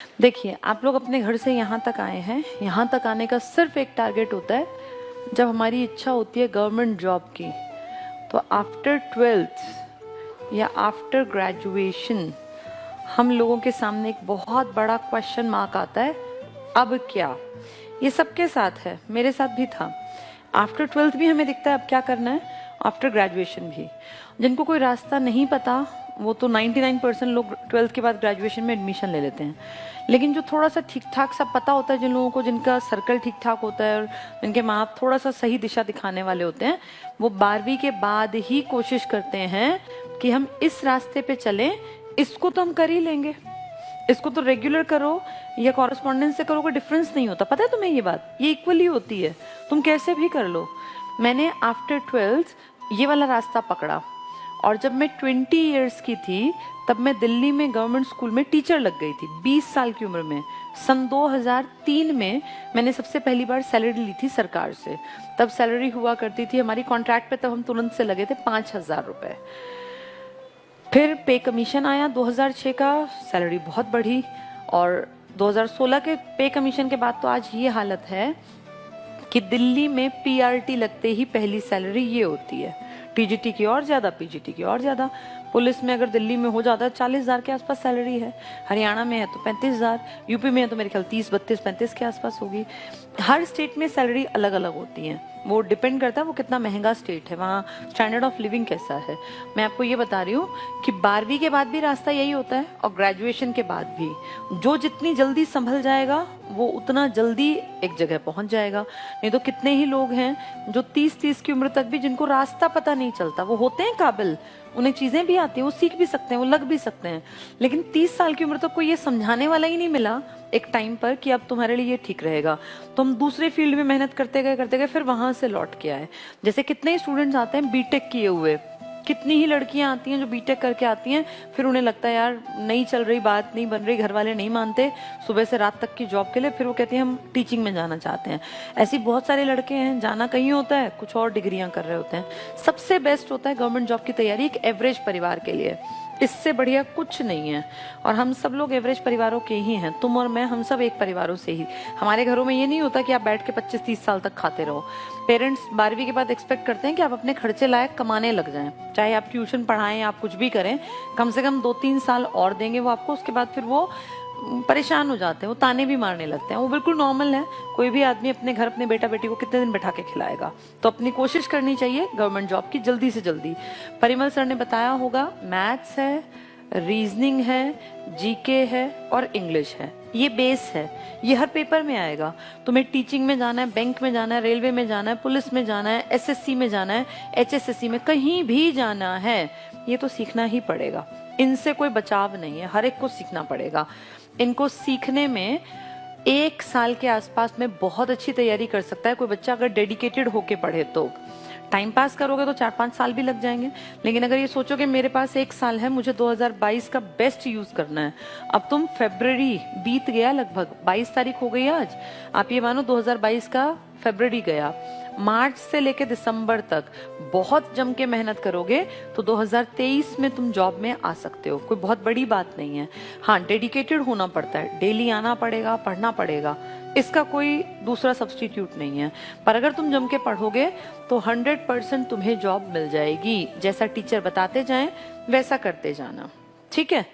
देखिए, आप लोग अपने घर से यहाँ तक आए हैं, यहाँ तक आने का सिर्फ एक टारगेट होता है, जब हमारी इच्छा होती है गवर्नमेंट जॉब की। तो आफ्टर 12th या आफ्टर ग्रेजुएशन हम लोगों के सामने एक बहुत बड़ा क्वेश्चन मार्क आता है, अब क्या। ये सबके साथ है, मेरे साथ भी था। आफ्टर 12th भी हमें दिखता है अब क्या करना है, आफ्टर ग्रेजुएशन भी। जिनको कोई रास्ता नहीं पता वो तो 99% लोग 12th के बाद ग्रेजुएशन में एडमिशन ले लेते हैं। लेकिन जो थोड़ा सा ठीक ठाक सा पता होता है, जिन लोगों को, जिनका सर्कल ठीक ठाक होता है और जिनके माँ बाप थोड़ा सा सही दिशा दिखाने वाले होते हैं, वो 12वीं के बाद ही कोशिश करते हैं कि हम इस रास्ते पे चलें, इसको तो हम कर ही लेंगे, इसको तो रेगुलर करो या कॉरेस्पॉन्डेंस से करो, कोई डिफरेंस नहीं होता। पता है तुम्हें ये बात, ये इक्वली होती है, तुम कैसे भी कर लो। मैंने आफ्टर 12th ये वाला रास्ता पकड़ा, और जब मैं 20 इयर्स की थी तब मैं दिल्ली में गवर्नमेंट स्कूल में टीचर लग गई थी, 20 साल की उम्र में। सन 2003 में मैंने सबसे पहली बार सैलरी ली थी सरकार से। तब सैलरी हुआ करती थी हमारी कॉन्ट्रैक्ट पे, तब हम तुरंत से लगे थे 5,000 रुपए। फिर पे कमीशन आया 2006 का, सैलरी बहुत बढ़ी, और 2016 के पे कमीशन के बाद तो आज ये हालत है कि दिल्ली में पीआरटी लगते ही पहली सैलरी ये होती है, टीजीटी की और ज्यादा, पीजीटी की और ज्यादा। पुलिस में अगर दिल्ली में हो जाता है 40,000 के आसपास सैलरी है, हरियाणा में है तो 35,000, यूपी में है तो मेरे ख्याल 30, 32, 35 के आसपास होगी। हर स्टेट में सैलरी अलग अलग होती है, वो डिपेंड करता है वो कितना महंगा स्टेट है, वहाँ स्टैंडर्ड ऑफ लिविंग कैसा है। मैं आपको ये बता रही हूँ कि 12वीं के बाद भी रास्ता यही होता है, और ग्रेजुएशन के बाद भी। जो जितनी जल्दी संभल जाएगा वो उतना जल्दी एक जगह पहुंच जाएगा। नहीं तो कितने ही लोग हैं जो 30 की उम्र तक भी, जिनको रास्ता पता नहीं चलता, वो होते हैं काबिल, उन्हें चीजें भी आती हैं, वो सीख भी सकते हैं, वो लग भी सकते हैं, लेकिन 30 साल की उम्र तक कोई ये समझाने वाला ही नहीं मिला एक टाइम पर कि अब तुम्हारे लिए ये ठीक रहेगा। तो हम दूसरे फील्ड में मेहनत करते गए, फिर वहां से लौट के आए। जैसे कितने ही स्टूडेंट्स आते हैं बीटेक किए हुए, कितनी ही लड़कियां आती हैं जो बीटेक करके आती हैं, फिर उन्हें लगता है यार नहीं चल रही, बात नहीं बन रही, घर वाले नहीं मानते सुबह से रात तक की जॉब के लिए, फिर वो कहती हैं हम टीचिंग में जाना चाहते हैं। ऐसी बहुत सारे लड़के हैं, जाना कहीं होता है, कुछ और डिग्रियां कर रहे होते हैं। सबसे बेस्ट होता है गवर्नमेंट जॉब की तैयारी एक एवरेज परिवार के लिए, इससे बढ़िया कुछ नहीं है। और हम सब लोग एवरेज परिवारों के ही हैं, तुम और मैं, हम सब एक परिवारों से ही। हमारे घरों में ये नहीं होता कि आप बैठ के 25-30 साल तक खाते रहो। पेरेंट्स 12वीं के बाद एक्सपेक्ट करते हैं कि आप अपने खर्चे लायक कमाने लग जाएं, चाहे आप ट्यूशन पढ़ाएं, आप कुछ भी करें, कम से कम 2-3 साल और देंगे वो आपको, उसके बाद फिर वो परेशान हो जाते हैं, वो ताने भी मारने लगते हैं। वो बिल्कुल नॉर्मल है, कोई भी आदमी अपने घर अपने बेटा बेटी को कितने दिन बैठा के खिलाएगा। तो अपनी कोशिश करनी चाहिए गवर्नमेंट जॉब की जल्दी से जल्दी। परिमल सर ने बताया होगा, मैथ्स है, रीजनिंग है, जीके है और इंग्लिश है, ये बेस है, ये हर पेपर में आएगा। तुम्हें टीचिंग में जाना है, बैंक में जाना है, रेलवे में जाना है, पुलिस में जाना है, एसएससी में जाना है, एचएसएससी में, कहीं भी जाना है, ये तो सीखना ही पड़ेगा। इनसे कोई बचाव नहीं है, हर एक को सीखना पड़ेगा। इनको सीखने में 1 साल के आसपास में बहुत अच्छी तैयारी कर सकता है कोई बच्चा, अगर डेडिकेटेड होके पढ़े तो। टाइम पास करोगे तो 4-5 साल भी लग जाएंगे, लेकिन अगर ये सोचोगे मेरे पास 1 साल है, मुझे 2022 का बेस्ट यूज करना है। अब तुम फरवरी बीत गया, लगभग 22 तारीख हो गई आज, आप ये मानो 2022 का फरवरी गया, मार्च से लेकर दिसंबर तक बहुत जम के मेहनत करोगे तो 2023 में तुम जॉब में आ सकते हो। कोई बहुत बड़ी बात नहीं है। हाँ, डेडिकेटेड होना पड़ता है, डेली आना पड़ेगा, पढ़ना पड़ेगा, इसका कोई दूसरा सब्स्टिट्यूट नहीं है। पर अगर तुम जम के पढ़ोगे तो 100% तुम्हें जॉब मिल जाएगी। जैसा टीचर बताते जाएं वैसा करते जाना, ठीक है।